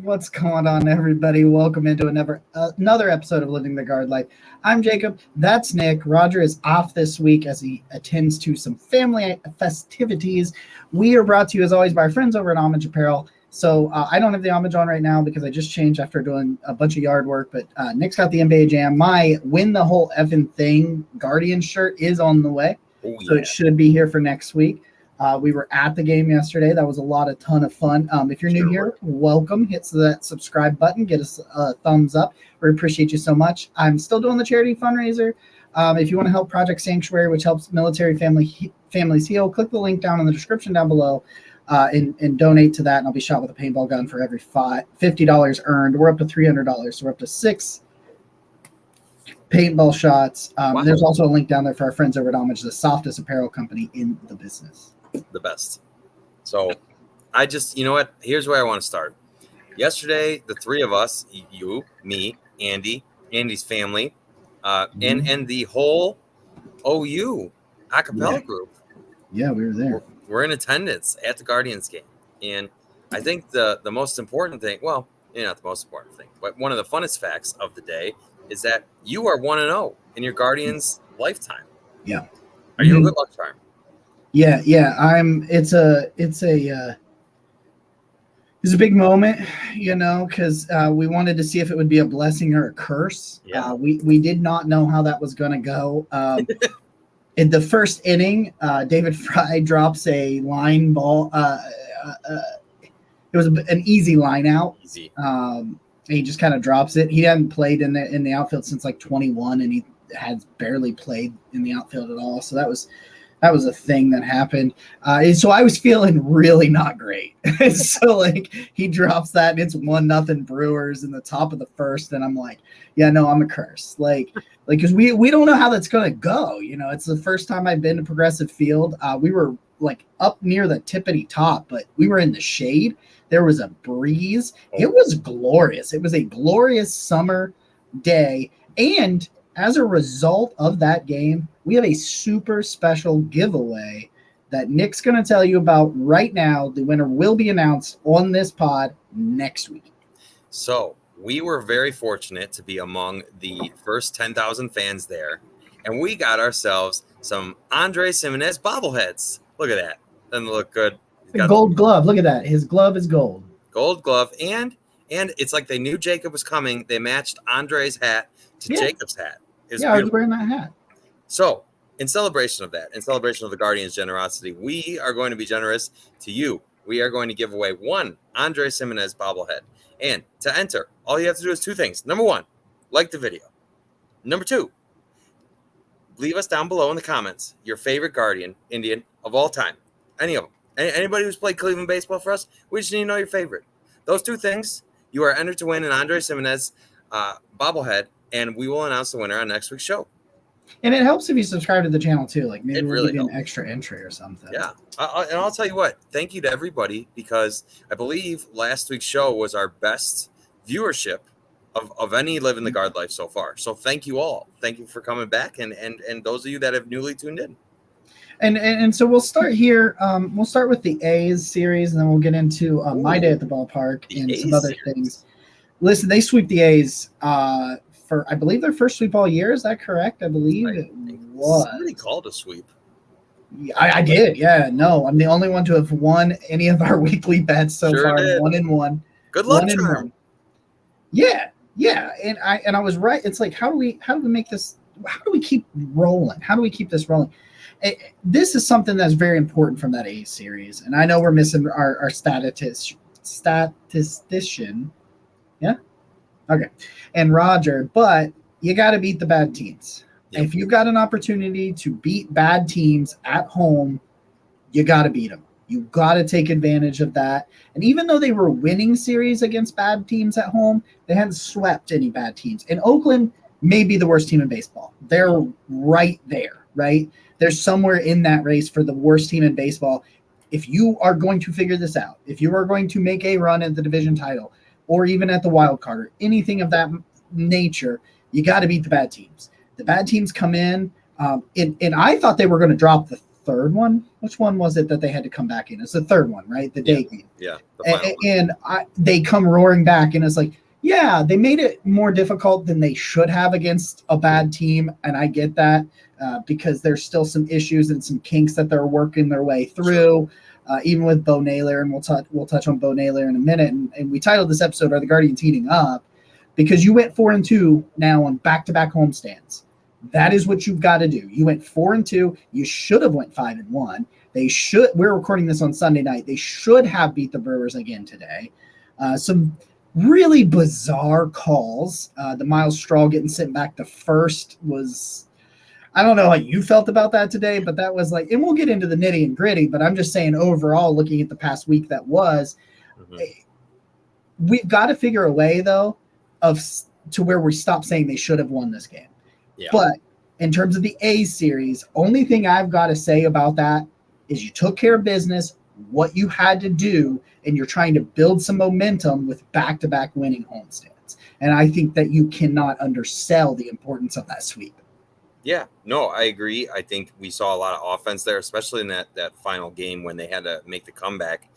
What's going on, everybody? Welcome into another episode of Living the Guard Life. I'm Jacob. That's Nick. Roger is off this week as he attends to some family festivities. We are brought to you, as always, by our friends over at Homage Apparel. So I don't have the homage on right now because I just changed after doing a bunch of yard work. But Nick's got the NBA Jam. My win the whole effing thing Guardian shirt is on the way. Oh, yeah. So it should be here for next week. We were at the game yesterday. That was a ton of fun. If you're new here, welcome. Hit that subscribe button. Get us a thumbs up. We appreciate you so much. I'm still doing the charity fundraiser. If you want to help Project Sanctuary, which helps military families heal, click the link down in the description down below and donate to that. And I'll be shot with a paintball gun for every $50 earned. We're up to $300. So we're up to 6 paintball shots. Wow. There's also a link down there for our friends over at Homage, the softest apparel company in the business. The best. So I just, you know what? Here's where I want to start. Yesterday, the three of us, you, me, Andy's family, and the whole OU acapella group. Yeah, we were there. We're in attendance at the Guardians game. And I think the most important thing, well, not the most important thing, but one of the funnest facts of the day is that you are 1-0 in your Guardians lifetime. Yeah. Are you a good luck charm? Yeah. It's a big moment, because we wanted to see if it would be a blessing or a curse. Yeah. We did not know how that was going to go. In the first inning, David Fry drops a line ball. It was an easy line out. Easy. He just kind of drops it. He hadn't played in the outfield since like 21, and he had barely played in the outfield at all. So that was a thing that happened. So I was feeling really not great. So he drops that and it's 1-0 Brewers in the top of the first. And I'm like, yeah, no, I'm a curse. Cause we don't know how that's going to go. It's the first time I've been to Progressive Field. We were up near the tippity top, but we were in the shade. There was a breeze. It was glorious. It was a glorious summer day. And as a result of that game, we have a super special giveaway that Nick's going to tell you about right now. The winner will be announced on this pod next week. So we were very fortunate to be among the first 10,000 fans there, and we got ourselves some Andres Gimenez bobbleheads. Look at that. Doesn't it look good? The gold glove. Look at that. His glove is gold. Gold glove. And it's like they knew Jacob was coming. They matched Andre's hat to Jacob's hat. I was wearing that hat. So, in celebration of that, in celebration of the Guardians' generosity, we are going to be generous to you. We are going to give away one Andres Gimenez bobblehead. And to enter, all you have to do is 2 things. Number 1, like the video. Number 2, leave us down below in the comments your favorite Guardian Indian of all time. Any of them. Anybody who's played Cleveland baseball for us, we just need to know your favorite. Those 2 things, you are entered to win an Andres Gimenez bobblehead. And we will announce the winner on next week's show. And it helps if you subscribe to the channel too. Maybe we'll give you an extra entry or something. Yeah. And I'll tell you what. Thank you to everybody, because I believe last week's show was our best viewership of any Live in the Guard life so far. So thank you all. Thank you for coming back, and those of you that have newly tuned in. And so we'll start here. We'll start with the A's series, and then we'll get into my day at the ballpark and some other things. Listen, they sweep the A's for, I believe, their first sweep all year. Is that correct? I believe it was. Somebody called a sweep. I did. Yeah, no, I'm the only one to have won any of our weekly bets so far. Did. 1-1. Good luck, charm. Yeah, and I was right. It's like, how do we make this? How do we keep rolling? How do we keep this rolling? This is something that's very important from that A's series, and I know we're missing our statistician. Yeah. Okay. And Roger, but you got to beat the bad teams. Yep. If you've got an opportunity to beat bad teams at home, you got to beat them. You got to take advantage of that. And even though they were winning series against bad teams at home, they hadn't swept any bad teams. And Oakland may be the worst team in baseball. They're right there, right? They're somewhere in that race for the worst team in baseball. If you are going to figure this out, if you are going to make a run at the division title, or even at the wild card, or anything of that nature, you got to beat the bad teams. The bad teams come in, and I thought they were going to drop the third one. Which one was it that they had to come back in? It's the third one, right? The day game. Yeah. The final one. And they come roaring back, and it's like, yeah, they made it more difficult than they should have against a bad team, and I get that because there's still some issues and some kinks that they're working their way through. Even with Bo Naylor, and we'll touch on Bo Naylor in a minute. And we titled this episode "Are the Guardians Heating Up?" because you went 4-2 now on back-to-back homestands. That is what you've got to do. You went 4-2. You should have went 5-1. They should. We're recording this on Sunday night. They should have beat the Brewers again today. Some really bizarre calls. The Miles Straw getting sent back to first was. I don't know how you felt about that today, but that was like, and we'll get into the nitty and gritty, but I'm just saying overall, looking at the past week that was, we've got to figure a way though to where we stop saying they should have won this game. Yeah. But in terms of the A series, only thing I've got to say about that is you took care of business, what you had to do, and you're trying to build some momentum with back-to-back winning homestands. And I think that you cannot undersell the importance of that sweep. Yeah, no, I agree. I think we saw a lot of offense there, especially in that final game when they had to make the comeback.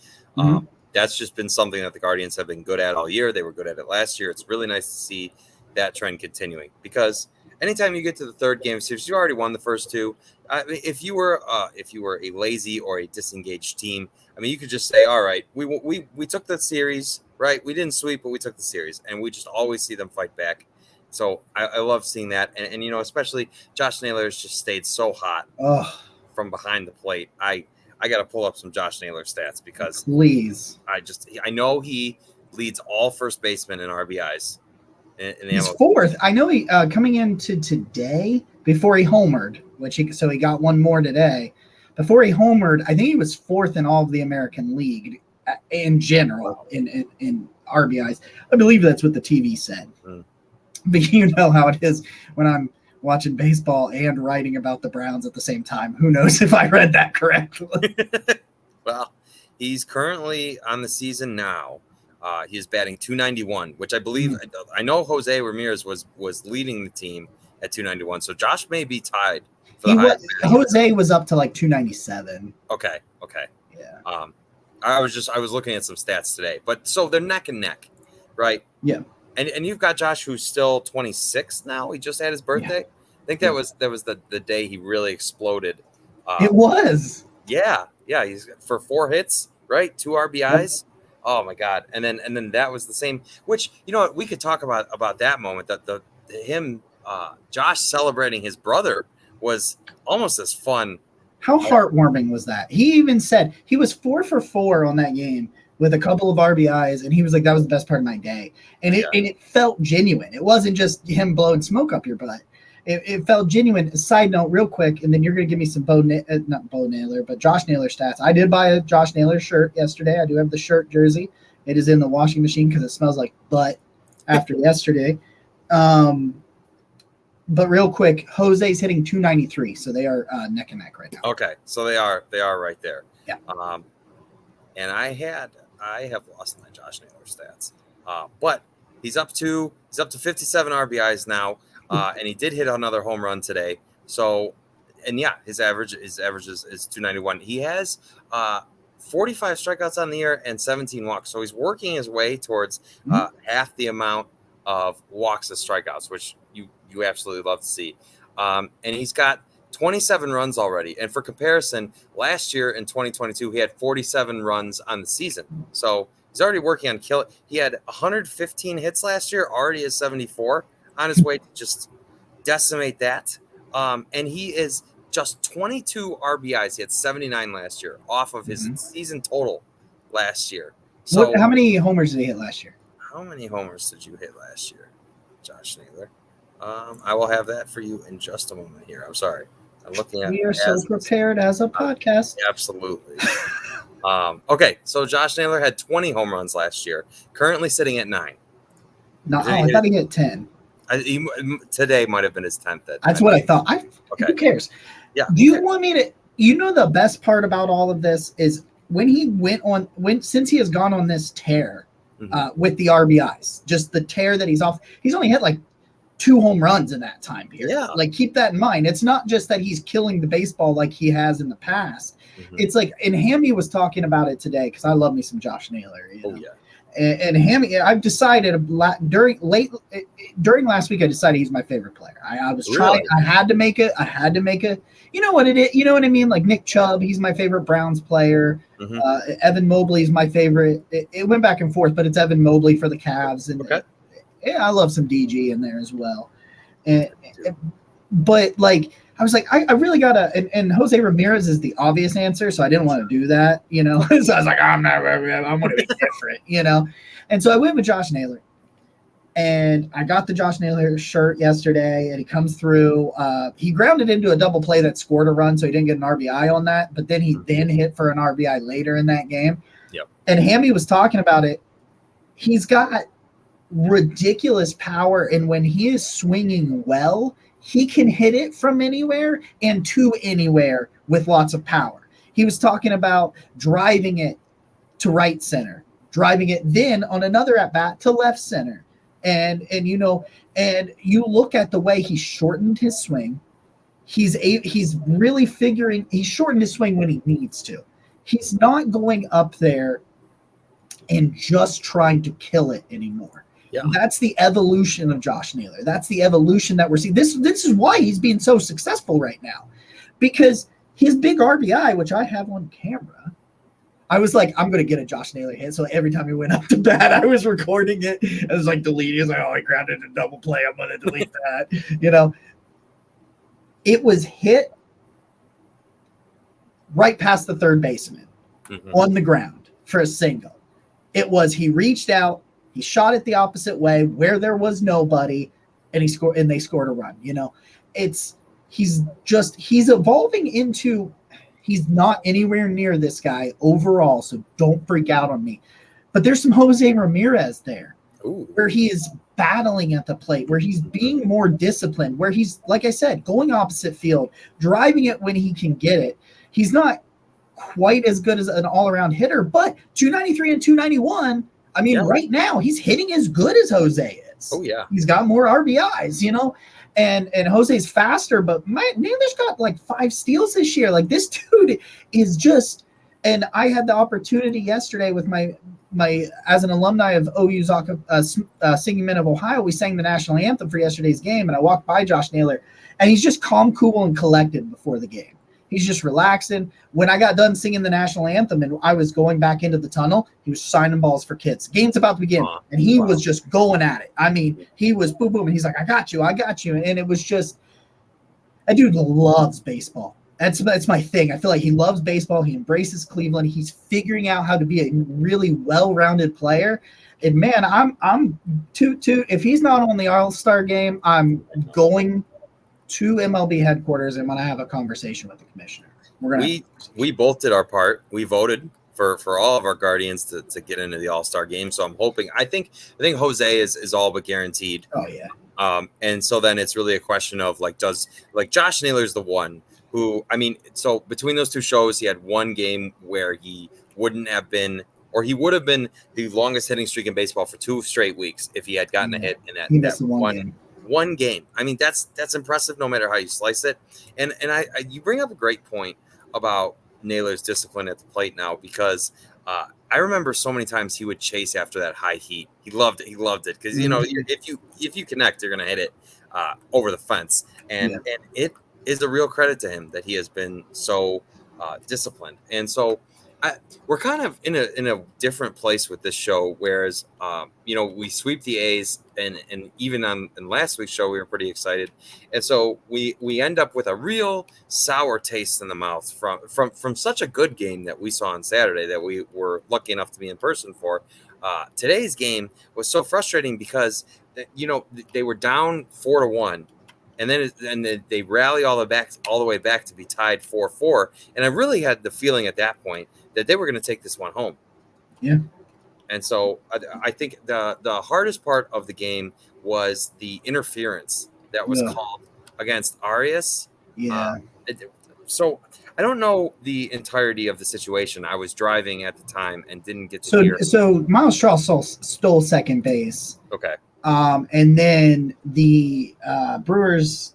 That's just been something that the Guardians have been good at all year. They were good at it last year. It's really nice to see that trend continuing because anytime you get to the third game series, you already won the first two. If you were a lazy or a disengaged team, I mean, you could just say, all right, we took the series, right? We didn't sweep, but we took the series, and we just always see them fight back. So I love seeing that. And you know, especially Josh Naylor has just stayed so hot from behind the plate. I got to pull up some Josh Naylor stats because please. I know he leads all first basemen in RBIs. He's fourth. I know he coming into today before he homered, so he got one more today. Before he homered, I think he was fourth in all of the American League in general in RBIs. I believe that's what the TV said. But you know how it is when I'm watching baseball and writing about the Browns at the same time. Who knows if I read that correctly? Well, he's currently on the season now. He's batting .291, which I believe I know Jose Ramirez was leading the team at .291. So Josh may be tied for the highest. Jose was up to like .297. Okay. Yeah. I was looking at some stats today, but so they're neck and neck, right? Yeah. And you've got Josh who's still 26 now. He just had his birthday. Yeah. I think that was the day he really exploded. It was. Yeah. He's for 4 hits, right? 2 RBIs. Yep. Oh my God. And then that was the same, which, you know, we could talk about that moment that Josh celebrating his brother was almost as fun. How heartwarming was that? He even said he was 4 for 4 on that game with a couple of RBIs, and he was like, that was the best part of my day. And it felt genuine. It wasn't just him blowing smoke up your butt. It felt genuine. Side note, real quick, and then you're going to give me some not Bo Naylor, but Josh Naylor stats. I did buy a Josh Naylor shirt yesterday. I do have the shirt jersey. It is in the washing machine because it smells like butt after yesterday. But real quick, Jose's hitting .293, so they are neck and neck right now. Okay, so they are right there. Yeah. And I have lost my Josh Naylor stats, but he's up to 57 RBIs now, and he did hit another home run today. So, and yeah, his average is .291. He has 45 strikeouts on the year and 17 walks. So he's working his way towards half the amount of walks as strikeouts, which you absolutely love to see. And he's got 27 runs already. And for comparison, last year in 2022, he had 47 runs on the season. So he's already working on killing. He had 115 hits last year, already has 74 on his way to just decimate that. And he is just 22 RBIs. He had 79 last year off of his season total last year. So how many homers did he hit last year? How many homers did you hit last year, Josh Naylor? I will have that for you in just a moment here. I'm sorry. I'm looking at. We are so prepared as a podcast. Absolutely. Okay, so Josh Naylor had 20 home runs last year, currently sitting at 9. No, I thought he hit 10. Today might have been his 10th. That's what I thought. Who cares? Yeah. Do you want me to? You know, the best part about all of this is when he since he has gone on this tear with the RBIs, just the tear that he's off. He's only hit like 2 home runs in that time period. Yeah. Like, keep that in mind. It's not just that he's killing the baseball like he has in the past. It's like, and Hammy was talking about it today, because I love me some Josh Naylor. You know? Yeah. And Hammy, I've decided during last week, I decided he's my favorite player. I was trying. I had to make a. You know what it is? You know what I mean? Like Nick Chubb, he's my favorite Browns player. Evan Mobley's my favorite. It went back and forth, but it's Evan Mobley for the Cavs, and yeah, I love some DG in there as well. But like, I was like, I really gotta. And Jose Ramirez is the obvious answer, so I didn't want to do that, you know. So I was like, I'm going to be different, you know. And so I went with Josh Naylor, and I got the Josh Naylor shirt yesterday, and he comes through. He grounded into a double play that scored a run, so he didn't get an RBI on that. But then he then hit for an RBI later in that game. Yep. And Hammy was talking about it. He's got ridiculous power, and when he is swinging well, he can hit it from anywhere and to anywhere with lots of power. He was talking about driving it to right center, driving it then on another at bat to left center. And you know, and you look at the way he shortened his swing. He's really figuring, he shortened his swing when he needs to. He's not going up there and just trying to kill it anymore. Yeah. That's the evolution of Josh Naylor. That's the evolution that we're seeing. This is why he's being so successful right now, because his big RBI, which I have on camera, I was like, I'm going to get a Josh Naylor hit. So every time he went up to bat, I was recording it. I was like deleting. I was like, oh, I grounded a double play. I'm going to delete that. You know, it was hit right past the third baseman on the ground for a single. It was, he reached out. He shot it the opposite way where there was nobody, and he scored, and they scored a run. You know, he's evolving into, he's not anywhere near this guy overall, so don't freak out on me. But there's some Jose Ramirez there. Ooh. Where he is battling at the plate, where he's being more disciplined, where he's, like I said, going opposite field, driving it when he can get it. He's not quite as good as an all-around hitter, but 293 and 291, I mean, right now he's hitting as good as Jose is. Oh yeah, he's got more RBIs, you know, and Jose's faster, but Naylor's got like 5 steals this year. Like, this dude is just. And I had the opportunity yesterday with my as an alumni of OU's Singing Men of Ohio, we sang the national anthem for yesterday's game, and I walked by Josh Naylor, and he's just calm, cool, and collected before the game. He's just relaxing. When I got done singing the national anthem and I was going back into the tunnel, he was signing balls for kids. Game's about to begin, and he was just going at it. I mean, he was boom, boom, and he's like, I got you. And it was just, that dude loves baseball. That's my thing. I feel like he loves baseball. He embraces Cleveland. He's figuring out how to be a really well-rounded player. And man, I'm if he's not on the All-Star game, I'm going to MLB headquarters and when I have a conversation with the commissioner. We both did our part. We voted for all of our Guardians to get into the All-Star game. So I'm hoping, I think Jose is all but guaranteed. Oh yeah. And so then it's really a question of Josh Naylor's the one who, I mean, so between those two shows, he had one game where he wouldn't have been, or he would have been the longest hitting streak in baseball for 2 straight weeks if he had gotten a hit in that one game. I mean, that's impressive no matter how you slice it. And you bring up a great point about Naylor's discipline at the plate now, because I remember so many times he would chase after that high heat. He loved it because you know, if you connect, you're gonna hit it over the fence, and it is a real credit to him that he has been so disciplined. And so we're kind of in a different place with this show, whereas you know, we sweep the A's, and even in last week's show we were pretty excited, and so we end up with a real sour taste in the mouth from such a good game that we saw on Saturday that we were lucky enough to be in person for. Today's game was so frustrating because, you know, they were down 4-1. And then they rally all the way back to be tied 4-4. And I really had the feeling at that point that they were going to take this one home. Yeah. And so I think the hardest part of the game was the interference that was called against Arias. Yeah. So I don't know the entirety of the situation. I was driving at the time and didn't get to hear. So Miles Straw stole second base. Okay. And then the Brewers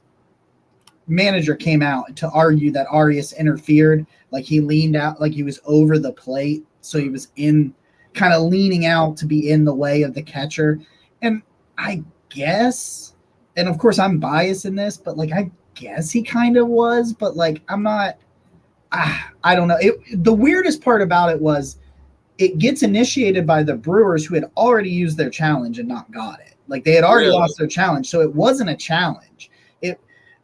manager came out to argue that Arias interfered, like he leaned out, like he was over the plate, so he was in kind of leaning out to be in the way of the catcher. And I guess, and of course I'm biased in this, but like I guess he kind of was, but like I'm not. I don't know. The weirdest part about it was it gets initiated by the Brewers, who had already used their challenge and not got it. Like they had already lost their challenge, so it wasn't a challenge.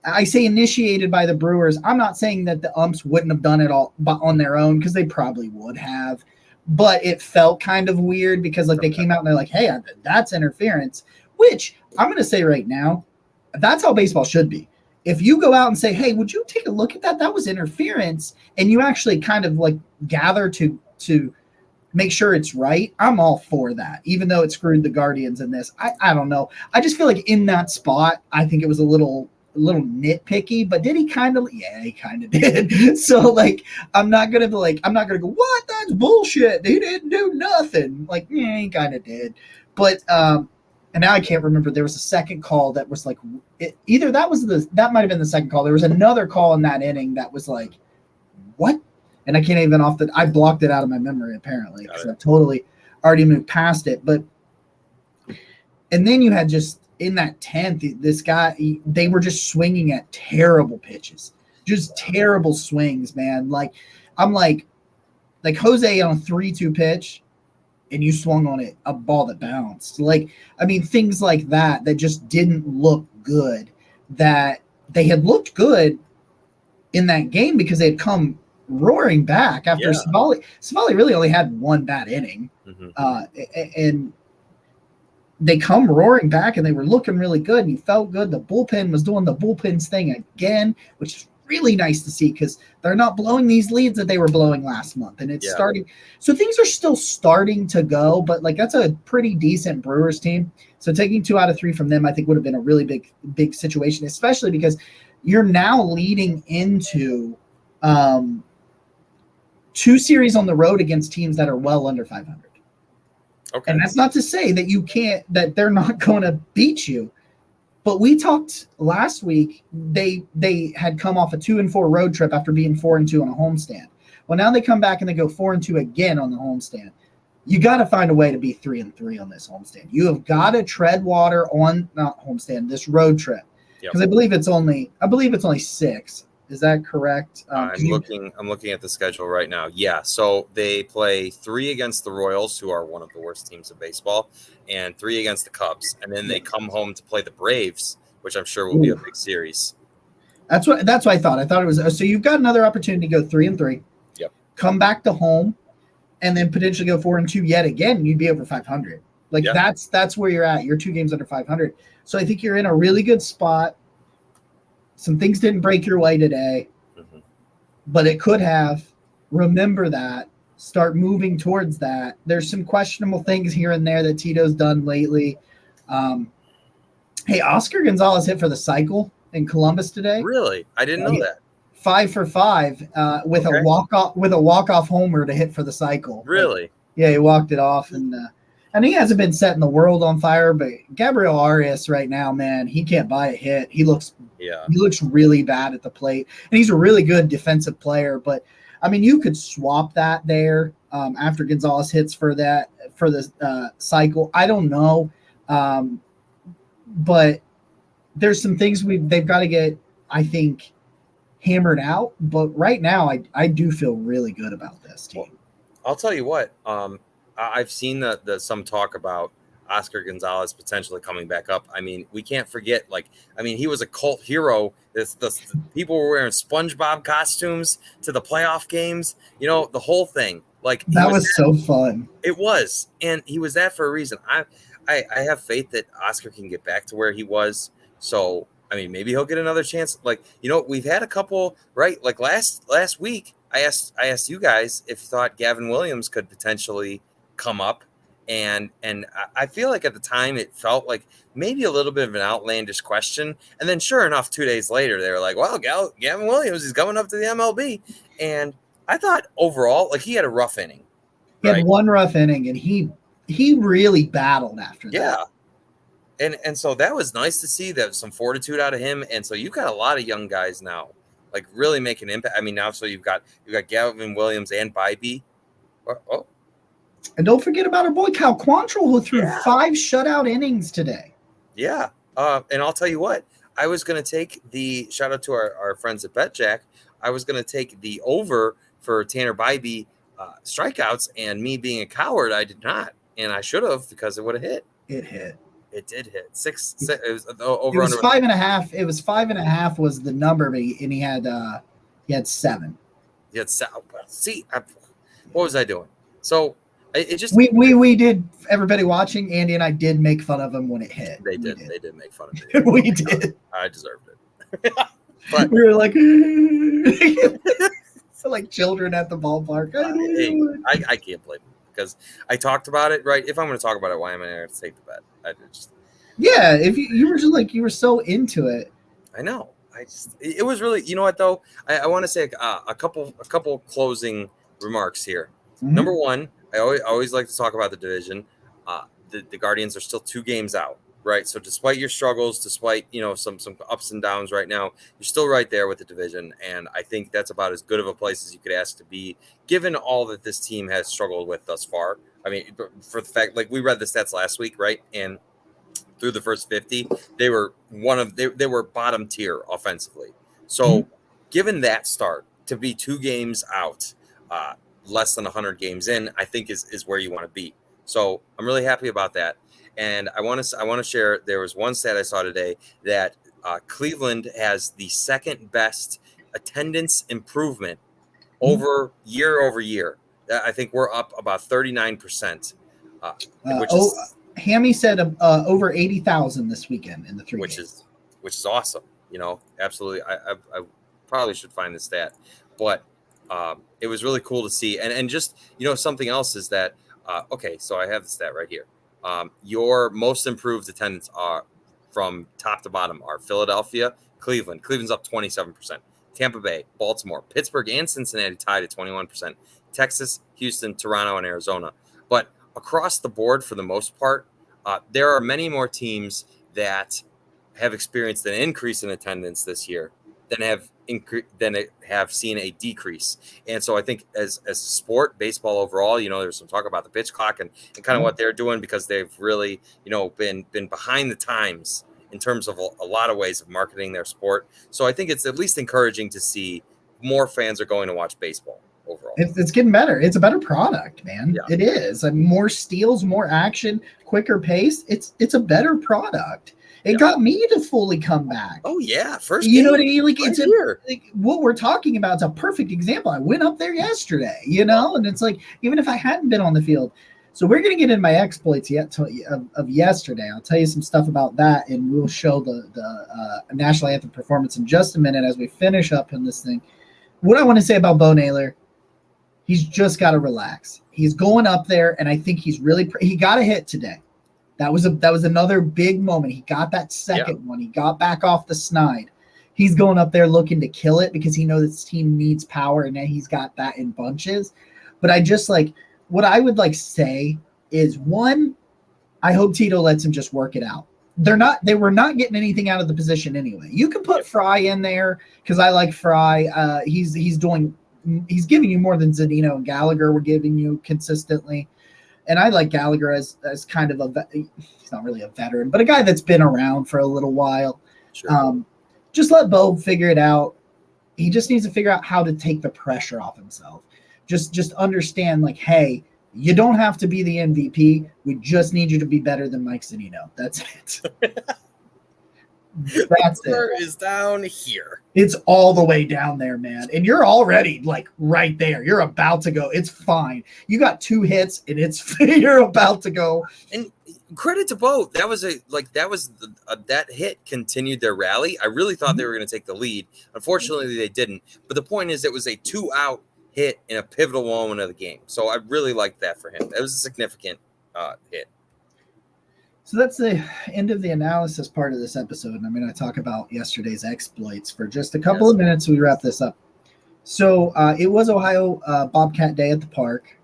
I say initiated by the Brewers. I'm not saying that the umps wouldn't have done it all on their own, because they probably would have, but it felt kind of weird because like they came out and they're like, hey, that's interference, which I'm going to say right now, that's how baseball should be. If you go out and say, hey, would you take a look at that? That was interference. And you actually kind of like gather to make sure it's right. I'm all for that, even though it screwed the Guardians in this. I don't know. I just feel like in that spot, I think it was a little nitpicky, but did he kind of? Yeah, he kind of did. So like, I'm not gonna go, what? That's bullshit. He didn't do nothing. Like, yeah, he kind of did. But and now I can't remember. There was a second call that was like, either that might have been the second call. There was another call in that inning that was like, what? And I can't even I blocked it out of my memory apparently because I've totally already moved past it. But and then you had just in that 10th, this guy, they were just swinging at terrible pitches, just terrible swings, man. Like I'm like Jose on a 3-2 pitch, and you swung on it, a ball that bounced. Like, I mean, things like that just didn't look good. That they had looked good in that game because they had come roaring back after Savali really only had one bad inning. And they come roaring back and they were looking really good and you felt good. The bullpen was doing the bullpen's thing again, which is really nice to see because they're not blowing these leads that they were blowing last month. And it's starting. So things are still starting to go, but like that's a pretty decent Brewers team. So taking 2 out of 3 from them, I think would have been a really big situation, especially because you're now leading into 2 series on the road against teams that are well under 500. Okay. And that's not to say that they're not going to beat you. But we talked last week, they had come off a 2-4 road trip after being 4-2 on a homestand. Well, now they come back and they go 4-2 again on the homestand. You got to find a way to be 3-3 on this homestand. You have got to tread water on this road trip. Because I believe it's only 6. Is that correct? I'm looking at the schedule right now. Yeah, so they play 3 against the Royals, who are one of the worst teams in baseball, and 3 against the Cubs, and then they come home to play the Braves, which I'm sure will be a big series. That's what I thought. I thought it was so. You've got another opportunity to go 3-3. Yep. Come back to home, and then potentially go 4-2 yet again. You'd be over 500. Like that's where you're at. You're 2 games under 500. So I think you're in a really good spot. Some things didn't break your way today, but it could have. Remember that. Start moving towards that. There's some questionable things here and there that Tito's done lately. Hey, Oscar Gonzalez hit for the cycle in Columbus today. Really? I didn't know that. 5 for 5 with a walk-off homer to hit for the cycle. Really? Yeah, he walked it off, and he hasn't been setting the world on fire, but Gabriel Arias right now, man, he can't buy a hit. He looks really bad at the plate, and he's a really good defensive player. But I mean, you could swap that there after Gonzalez hits for the cycle. I don't know, but there's some things they've got to get, I think, hammered out. But right now, I do feel really good about this team. Well, I'll tell you what. I've seen some talk about Oscar Gonzalez potentially coming back up. I mean, we can't forget, he was a cult hero. The people were wearing SpongeBob costumes to the playoff games, the whole thing. That was so fun. It was. And he was that for a reason. I have faith that Oscar can get back to where he was. So, I mean, maybe he'll get another chance. We've had a couple, right? Like last week, I asked you guys if you thought Gavin Williams could potentially come up, and I feel like at the time it felt like maybe a little bit of an outlandish question, and then sure enough 2 days later they were like, well, Gavin Williams is coming up to the MLB, and I thought overall he had a rough inning. He had one rough inning, and he really battled after that. Yeah, And so that was nice to see that some fortitude out of him. And so you've got a lot of young guys now, like really making an impact. I mean, now so you've got Gavin Williams and Bybee. Oh. And don't forget about our boy Cal Quantrill, who threw 5 shutout innings today. Yeah. And I'll tell you what, I was going to take the shout out to our friends at BetJack. I was going to take the over for Tanner Bybee strikeouts, and me being a coward, I did not. And I should have, because it would have hit. It hit. It did hit. Six. It was over. It was 5.5. It was 5.5 was the number, and he had 7. He had 7. See, what was I doing? So it just we did. Everybody watching, Andy and I did make fun of him when it hit. They did make fun of me. We did. I deserved it. But we were like, like children at the ballpark. I can't blame him, because I talked about it. Right? If I'm going to talk about it, why am I going to take the bet? If you were just like, you were so into it. I know. It was really, you know what though? I want to say a couple closing remarks here. Mm-hmm. Number one, I always like to talk about the division. The Guardians are still 2 games out, right? So despite your struggles, despite some ups and downs right now, you're still right there with the division, and I think that's about as good of a place as you could ask to be, given all that this team has struggled with thus far. I mean, for the fact, like we read the stats last week, right? And through the first 50, they were they were bottom tier offensively. So given that start, to be 2 games out, less than 100 games in, I think is where you want to be. So I'm really happy about that. And I want to share, there was one stat I saw today that Cleveland has the second best attendance improvement over year. I think we're up about 39%. Hammy said over 80,000 this weekend in the 3 games. Which is awesome. Absolutely. I probably should find the stat, but it was really cool to see. And just, something else is that, okay, so I have the stat right here. Your most improved attendance are from top to bottom are Philadelphia, Cleveland. Cleveland's up 27%. Tampa Bay, Baltimore, Pittsburgh, and Cincinnati tied at 21%. Texas, Houston, Toronto, and Arizona. But across the board, for the most part, there are many more teams that have experienced an increase in attendance this year than have seen a decrease. And so I think as a sport, baseball overall, there's some talk about the pitch clock and kind of what they're doing, because they've really, been behind the times in terms of a lot of ways of marketing their sport. So I think it's at least encouraging to see more fans are going to watch baseball overall. It's getting better. It's a better product, man. Yeah. It is. More steals, more action, quicker pace. It's a better product. It got me to fully come back. Oh yeah, first. You know what I mean? Like right it's what we're talking about is a perfect example. I went up there yesterday, and it's like, even if I hadn't been on the field. So we're gonna get in my exploits of yesterday. I'll tell you some stuff about that, and we'll show the national anthem performance in just a minute as we finish up in this thing. What I want to say about Bo Naylor, he's just got to relax. He's going up there, and I think he got a hit today. That was another big moment. He got that second one. He got back off the snide. He's going up there looking to kill it because he knows his team needs power, and then he's got that in bunches. But I just what I would say is, one, I hope Tito lets him just work it out. They were not getting anything out of the position anyway. You can put Fry in there because I like Fry. He's giving you more than Zadino and Gallagher were giving you consistently. And I like Gallagher as kind of he's not really a veteran, but a guy that's been around for a little while. Sure. Just let Bo figure it out. He just needs to figure out how to take the pressure off himself. Just understand, hey, you don't have to be the MVP. We just need you to be better than Mike Zadino. That's it. That's it. Is down here. It's all the way down there, man. And you're already right there. You're about to go. It's fine. You got 2 hits, and you're about to go. And credit to both. That hit continued their rally. I really thought they were going to take the lead. Unfortunately, they didn't. But the point is, it was a 2-out hit in a pivotal moment of the game. So I really liked that for him. It was a significant hit. So that's the end of the analysis part of this episode. And I'm going to talk about yesterday's exploits for just a couple of minutes. We wrap this up. So it was Ohio Bobcat Day at the park.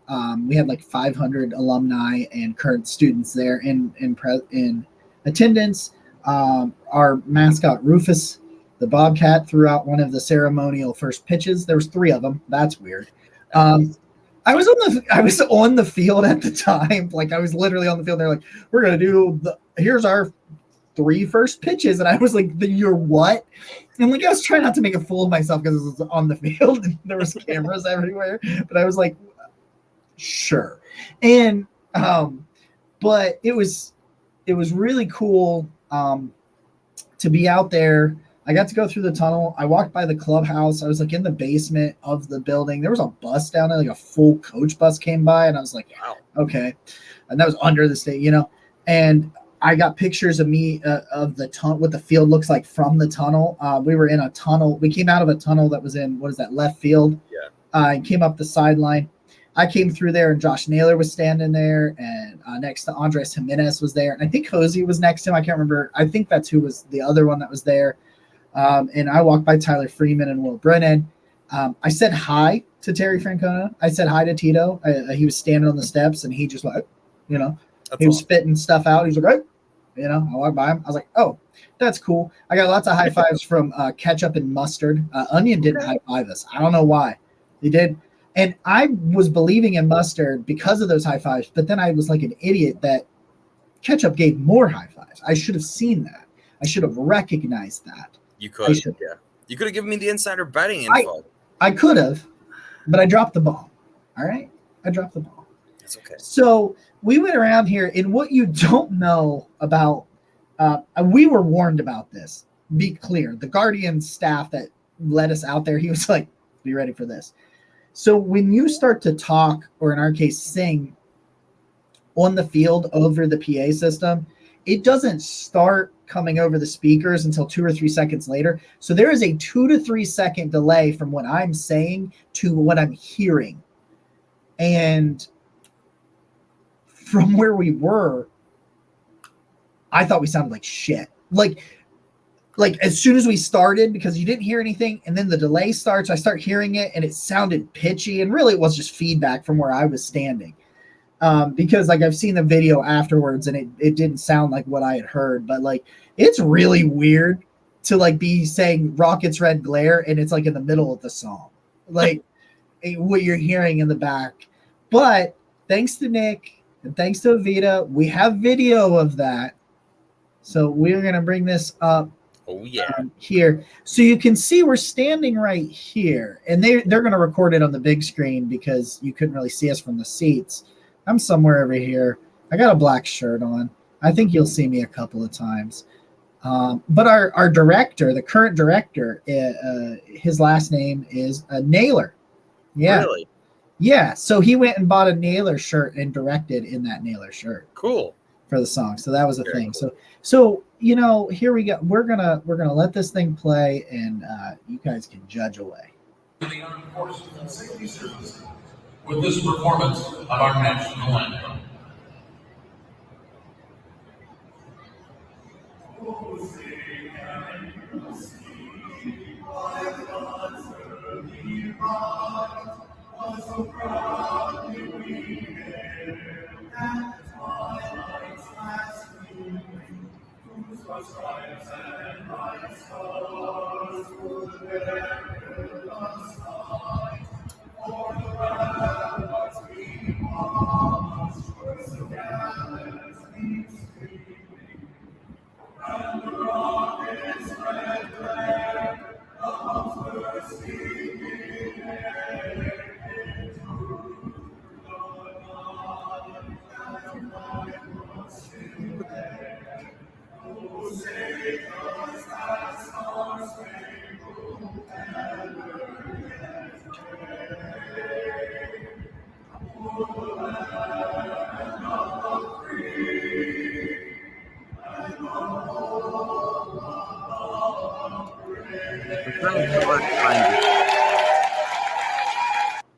We had 500 alumni and current students there in attendance. Our mascot Rufus, the Bobcat, threw out one of the ceremonial first pitches. There was 3 of them. That's weird. I was on the field at the time. Like I was literally on the field. They're like, we're gonna do here's our 3 first pitches, and I was like, you're what? And like I was trying not to make a fool of myself because it was on the field and there was cameras everywhere. But I was like, sure. And but it was really cool to be out there. I got to go through the tunnel. I walked by the clubhouse. I was like in the basement of the building. There was a bus down there, like a full coach bus came by, and I was like, wow, okay. And that was under the state, and I got pictures of me of the tunnel, what the field looks like from the tunnel. We were in a tunnel. We came out of a tunnel that was in, left field. Yeah. And came up the sideline. I came through there, and Josh Naylor was standing there, and next to Andres Jimenez was there, and I think Cozy was next to him. I can't remember. I think that's who was the other one that was there. And I walked by Tyler Freeman and Will Brennan. I said hi to Terry Francona. I said hi to Tito. He was standing on the steps, and he just like, he was spitting stuff out. He's like, hey, I walked by him. I was like, oh, that's cool. I got lots of high fives from Ketchup and Mustard. Onion didn't high five us. I don't know why. He did. And I was believing in Mustard because of those high fives, but then I was like an idiot that Ketchup gave more high fives. I should have seen that. I should have recognized that. You could, yeah. You could have given me the insider betting info. I could have, but I dropped the ball. All right? I dropped the ball. That's okay. So we went around here, and what you don't know about, we were warned about this. Be clear. The Guardian staff that led us out there, he was like, be ready for this. So when you start to talk, or in our case, sing on the field over the PA system, it doesn't start coming over the speakers until 2 or 3 seconds later. So there is a 2 to 3 second delay from what I'm saying to what I'm hearing. And from where we were, I thought we sounded like shit. Like as soon as we started, because you didn't hear anything, and then the delay starts, I start hearing it, and it sounded pitchy, and really it was just feedback from where I was standing. Because like I've seen the video afterwards, and it didn't sound like what I had heard, but like it's really weird to like be saying Rockets Red Glare, and it's like in the middle of the song, like what you're hearing in the back. But thanks to Nick and thanks to Avita, we have video of that. So we're gonna bring this up. Oh yeah, here, so you can see we're standing right here, and they're going to record it on the big screen because you couldn't really see us from the seats. I'm somewhere over here. I got a black shirt on. I think you'll see me a couple of times. But our director, the current director, his last name is Naylor. Yeah, really? Yeah. So he went and bought a Naylor shirt and directed in that Naylor shirt. Cool. For the song. So that was a thing. Cool. So here we go. We're gonna let this thing play, and you guys can judge away. The Armed Forces and Safety Service with this performance of our national anthem.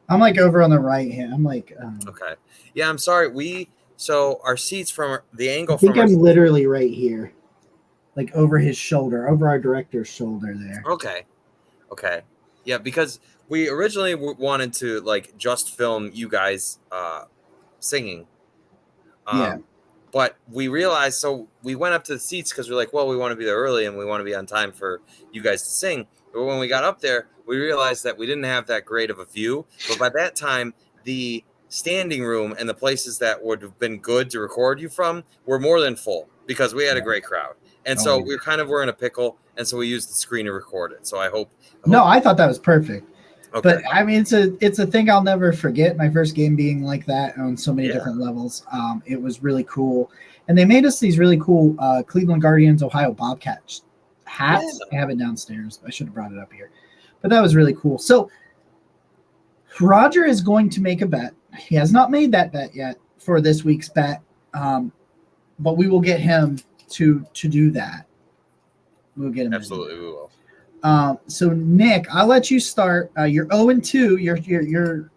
I'm like over on the right hand. I'm like, okay. Yeah, I'm sorry. So our seats from the angle. I think I'm literally right here, like over his shoulder, over our director's shoulder there. Okay. Yeah, because we originally wanted to like just film you guys singing. Yeah. But we realized, so we went up to the seats because we're like, well, we want to be there early and we want to be on time for you guys to sing. But when we got up there, we realized that we didn't have that great of a view. But by that time, the standing room and the places that would have been good to record you from were more than full because we had a great crowd. And so we were in a pickle. And so we used the screen to record it. So I hope. No, I thought that was perfect. Okay. But I mean, it's a thing I'll never forget. My first game being like that on so many different levels. It was really cool, and they made us these really cool Cleveland Guardians Ohio Bobcats hats. I have it downstairs. I should have brought it up here, but that was really cool. So Roger is going to make a bet. He has not made that bet yet for this week's bet, but we will get him to do that. We'll get him. Absolutely, we will. So Nick, I'll let you start. You're 0-2.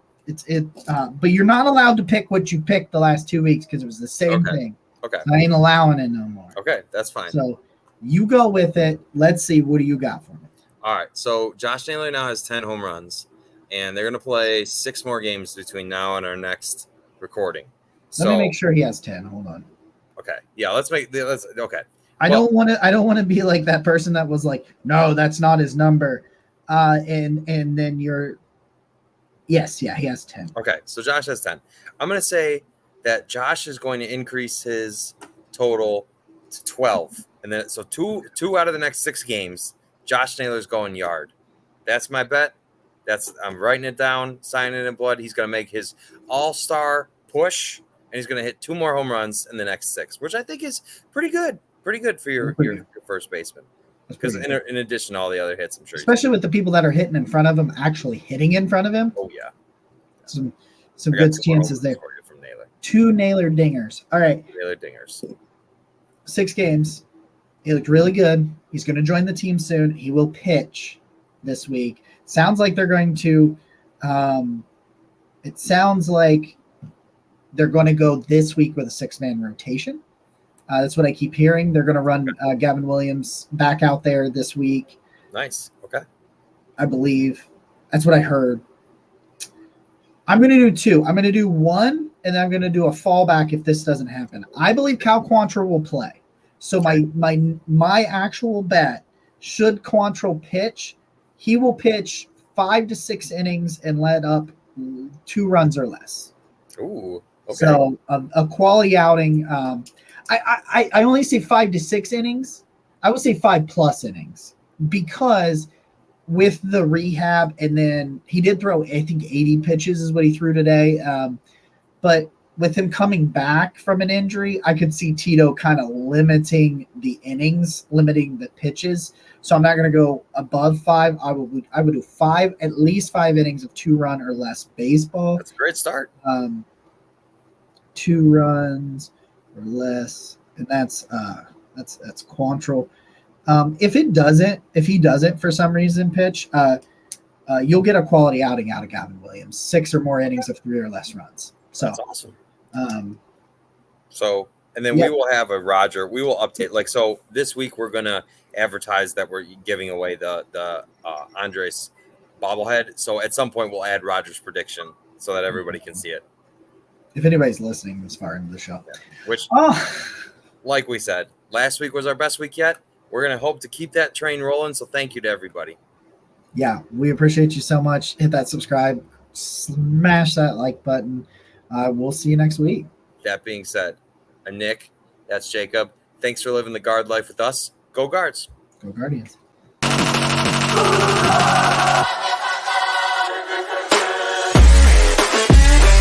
But you're not allowed to pick what you picked the last 2 weeks because it was the same thing. Okay. So I ain't allowing it no more. Okay, that's fine. So you go with it. Let's see. What do you got for me? All right. So Josh Naylor now has 10 home runs, and they're going to play 6 more games between now and our next recording. Let me make sure he has 10. Hold on. Okay. Yeah. Okay. I don't want to be like that person that was like, no, that's not his number. And then you're, yes, he has 10. Okay, so Josh has 10. I'm going to say that Josh is going to increase his total to 12. And then, so two out of the next 6 games, Josh Naylor's going yard. That's my bet. I'm writing it down, signing it in blood. He's going to make his all-star push, and he's going to hit 2 more home runs in the next 6, which I think is pretty good. Pretty good for your first baseman. Because in addition to all the other hits, I'm sure. Especially with the people that are hitting in front of him, actually hitting in front of him. Oh, yeah. Some good chances there. From Naylor. 2 Naylor dingers. All right. Naylor dingers. 6 games. He looked really good. He's going to join the team soon. He will pitch this week. Sounds like they're going to it sounds like they're going to go this week with a 6-man rotation. That's what I keep hearing. They're going to run Gavin Williams back out there this week. Nice. Okay. I believe. That's what I heard. I'm going to do 2. I'm going to do 1, and then I'm going to do a fallback if this doesn't happen. I believe Cal Quantrill will play. So my actual bet, should Quantrill pitch, he will pitch 5 to 6 innings and let up 2 runs or less. Ooh. Okay. So a quality outing. I only say 5 to 6 innings. I would say 5+ innings because with the rehab, and then he did throw, I think 80 pitches is what he threw today. But with him coming back from an injury, I could see Tito kind of limiting the innings, limiting the pitches. So I'm not going to go above 5. I would do 5, at least 5 innings of 2-run or less baseball. That's a great start. 2 runs or less, and that's Quantrill. If he doesn't for some reason pitch, you'll get a quality outing out of Gavin Williams. 6 or more innings of 3 or less runs. So that's awesome. And then we will have a Roger. We will update. So this week we're gonna advertise that we're giving away the Andres bobblehead. So at some point we'll add Roger's prediction so that everybody can see it. If anybody's listening this far into the show. Yeah. Which, like we said, last week was our best week yet. We're going to hope to keep that train rolling, so thank you to everybody. Yeah, we appreciate you so much. Hit that subscribe. Smash that like button. We'll see you next week. That being said, I'm Nick. That's Jacob. Thanks for living the Guard life with us. Go Guards. Go Guardians.